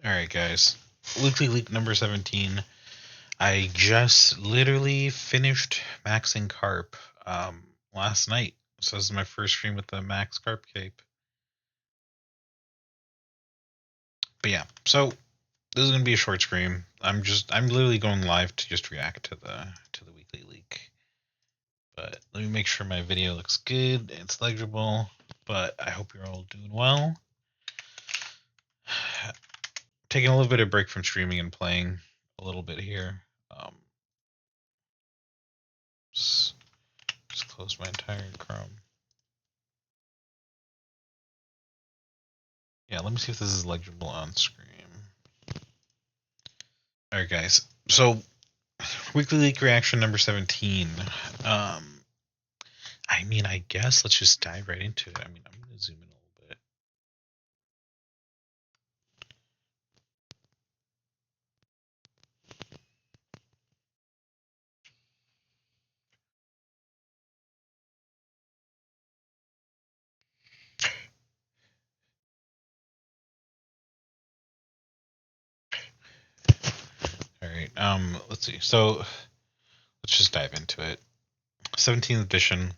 Alright, guys. Weekly Leek number 17. I just literally finished maxing carp last night. So this is my first stream with the max carp cape. But yeah, so this is gonna be a short stream. I'm literally going live to just react to the weekly leak. But let me make sure my video looks good, it's legible, but I hope you're all doing well. Taking a little bit of break from streaming and playing a little bit here. Just close my entire Chrome. Yeah, let me see if this is legible on screen. Alright, guys. So, weekly leak reaction number 17. I mean, I guess let's just dive right into it. I mean, I'm going to zoom in a little bit. Alright, let's see. So, let's just dive into it. 17th edition.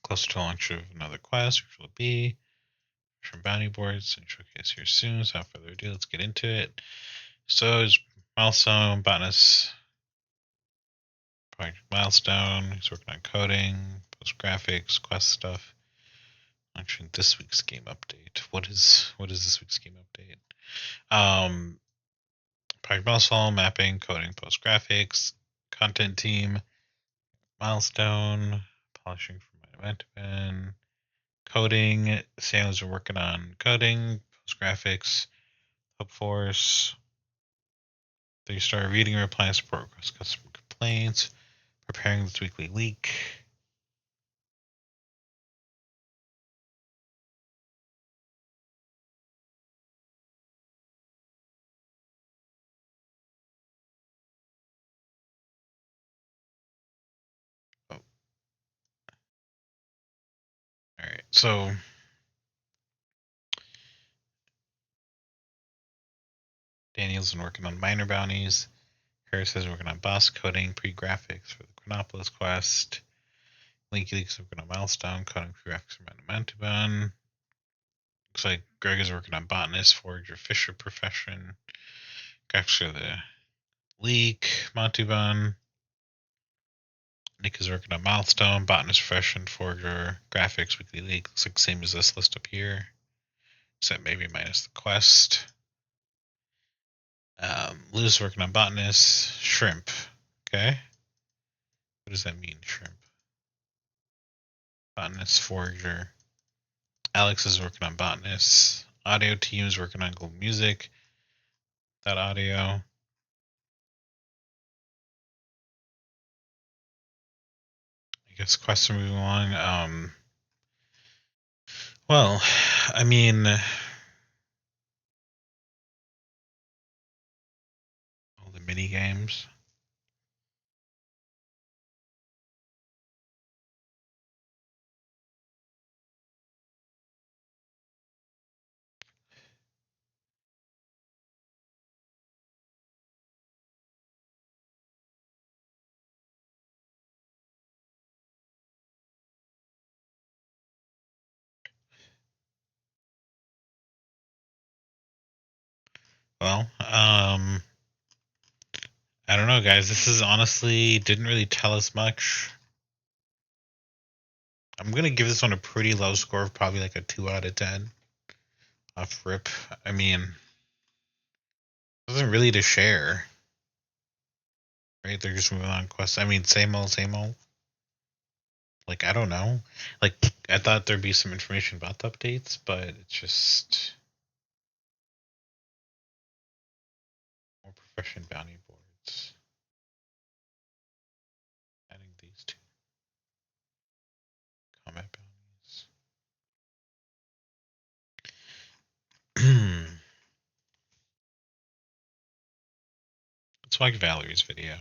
Closer to launch of another quest, which will be from bounty boards and showcase here soon. So, without further ado, let's get into it. So, it's milestone, botanist, project milestone. He's working on coding, post graphics, quest stuff. Launching this week's game update. What is this week's game update? Project milestone, mapping, coding, post graphics, content team, milestone, polishing for my event bin, coding. Sailors are working on coding, post graphics, hub force, 3-star reading reply support customer complaints, preparing this weekly leak. Oh. All right, so Daniel's been working on minor bounties. Harris is working on boss coding, pre-graphics for the Chronopolis quest. Leek's working on milestone, coding pre-graphics for Mantuban. Looks like Greg is working on botanist, forager, fisher profession. Graphics for the Leek, Mantuban. Nick is working on milestone, botanist profession, forager, graphics, weekly leak. Looks like same as this list up here. Except maybe minus the quest. Lou's working on botanist, shrimp. Okay. What does that mean, shrimp? Botanist, forager. Alex is working on botanist. Audio team is working on global music. That audio. I guess quests are moving along. Well, I mean, all the mini games. Well, I don't know, guys. This is honestly didn't really tell us much. I'm gonna give this one a pretty low score of probably like a 2 out of 10. Off rip. I mean, wasn't really to share. Right? They're just moving on quests. I mean, same old, same old. Like, I don't know. Like, I thought there'd be some information about the updates, but it's just more profession bounty boards. Adding these two combat bounties. Let's watch Valerie's video.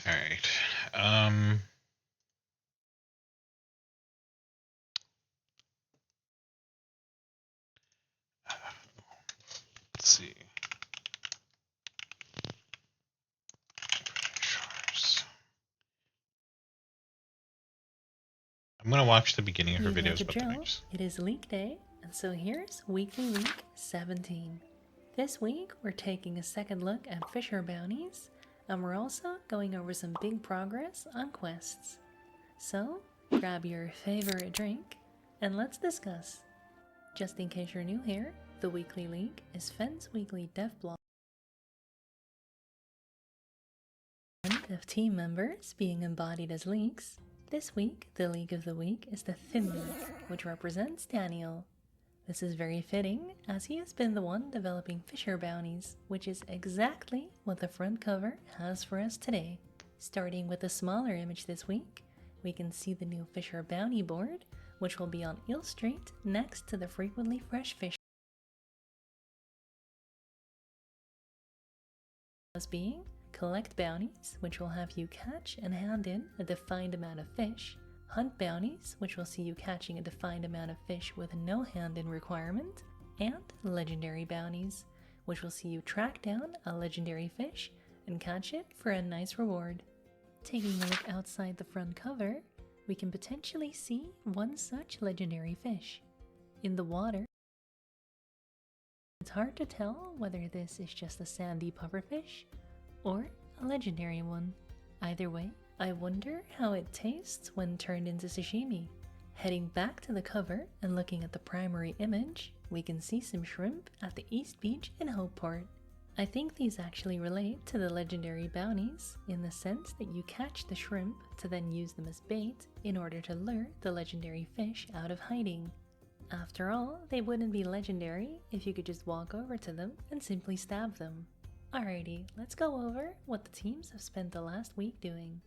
All right. Let's see. I'm gonna watch the beginning of her You know videos the about the drill. news. It is Leek Day, and so here's Weekly Leek 17. This week, we're taking a second look at Fisher bounties, and we're also going over some big progress on quests. So, grab your favorite drink, and let's discuss. Just in case you're new here, the Weekly Leek is Fenn's weekly dev blog of team members being embodied as leeks. This week, the leek of the week is the Thin Leek, which represents Daniel. This is very fitting, as he has been the one developing Fisher bounties, which is exactly what the front cover has for us today. Starting with a smaller image this week, we can see the new Fisher bounty board, which will be on Eel Street next to the frequently fresh fish. As being collect bounties, which will have you catch and hand in a defined amount of fish, hunt bounties, which will see you catching a defined amount of fish with no hand-in requirement, and legendary bounties, which will see you track down a legendary fish and catch it for a nice reward. Taking a look outside the front cover, we can potentially see one such legendary fish. In the water, it's hard to tell whether this is just a sandy pufferfish or a legendary one. Either way, I wonder how it tastes when turned into sashimi. Heading back to the cover and looking at the primary image, we can see some shrimp at the East Beach in Hopeport. I think these actually relate to the legendary bounties in the sense that you catch the shrimp to then use them as bait in order to lure the legendary fish out of hiding. After all, they wouldn't be legendary if you could just walk over to them and simply stab them. Alrighty, let's go over what the teams have spent the last week doing.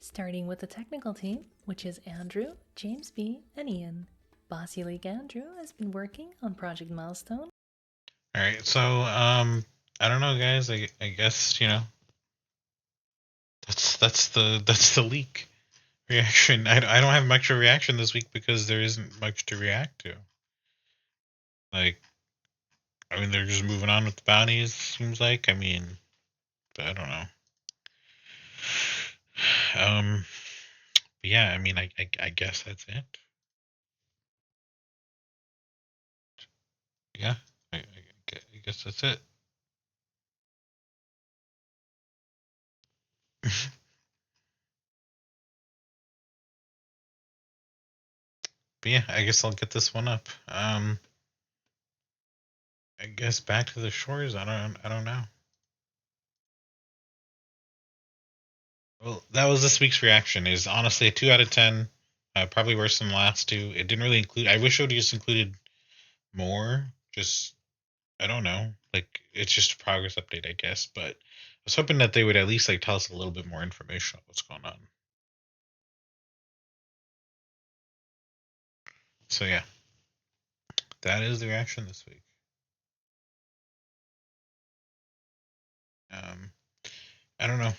Starting with the technical team, which is Andrew, James B, and Ian. Bossy League Andrew has been working on Project Milestone. Alright, so I don't know guys, I guess, you know, that's the leak reaction. I don't have much of a reaction this week because there isn't much to react to. Like, I mean, they're just moving on with the bounties, seems like. I mean, I don't know. But yeah, I mean, I guess that's it. Yeah, I guess that's it. But yeah, I guess I'll get this one up. I guess back to the shores. I don't know. Well, that was this week's reaction. Is honestly a 2 out of 10. Probably worse than the last two. It didn't really include. I wish it would have just included more. Just I don't know. Like it's just a progress update, I guess. But I was hoping that they would at least like tell us a little bit more information on what's going on. So yeah, that is the reaction this week. I don't know.